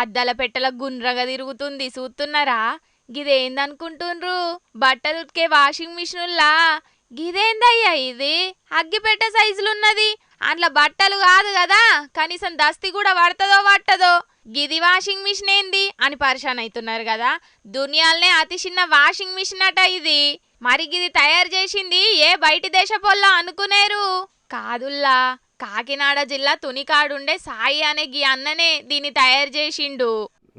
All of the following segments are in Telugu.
అద్దాల పెట్టెల గుండ్రగా తిరుగుతుంది చూస్తున్నారా? గిదేందనుకుంటుండ్రు? బట్టలు ఉతికే వాషింగ్ మిషనుల్లా. గిదేందయ్యా ఇది? అగ్గిపెట్టె సైజులున్నది. అందులో బట్టలు కాదు కదా, కనీసం దస్తి కూడా పడతదో పట్టదో. గిది వాషింగ్ మిషన్ ఏంది అని పరిశాన్ అవుతున్నారు కదా. దునియాలనే అతి చిన్న వాషింగ్ మిషన్ అట ఇది. మరి గిది తయారు చేసింది ఏ బయటి దేశపోల్లా అనుకునేరు? కాదుల్లా, కాకినాడ జిల్లా తునికాడుండే సాయి అనే గీ అన్ననే దీన్ని తయారు చేసిండు.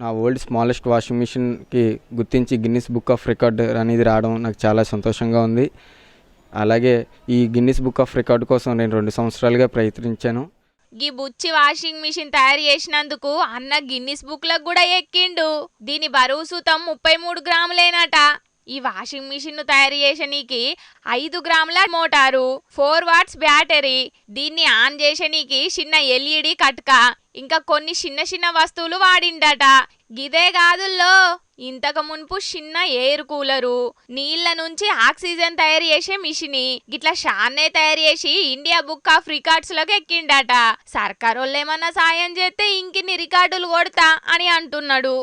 నా వరల్డ్ స్మాలెస్ట్ వాషింగ్ మిషన్కి గుర్తించి గిన్నిస్ బుక్ ఆఫ్ రికార్డ్ అనేది రావడం నాకు చాలా సంతోషంగా ఉంది. అలాగే ఈ గిన్నిస్ బుక్ ఆఫ్ రికార్డ్ కోసం నేను 2 సంవత్సరాలుగా ప్రయత్నించాను. గీ బుచ్చి వాషింగ్ మిషన్ తయారు చేసినందుకు అన్న గిన్నిస్ బుక్లకు కూడా ఎక్కిండు. దీని బరువు సూతం 33 గ్రాములేనట. ఈ వాషింగ్ మిషన్ ను తయారు చేసనీకి 5 గ్రాముల మోటారు, 4 వాట్స్ బ్యాటరీ, దీన్ని ఆన్ చేసనీకి చిన్న ఎల్ఈడి కట్క, ఇంకా కొన్ని చిన్న చిన్న వస్తువులు వాడిండట. గిదే కాదుల్లో, ఇంతకు మున్పు చిన్న ఎయిర్ కూలరు, నీళ్ల నుంచి ఆక్సిజన్ తయారు చేసే మిషని, గిట్లా షాన్నే తయారు చేసి ఇండియా బుక్ ఆఫ్ రికార్డ్స్ లకు ఎక్కిండట. సర్కారోళ్ళేమన్నా సాయం చేస్తే ఇంకిన్ని రికార్డులు కొడతా అని అంటున్నాడు.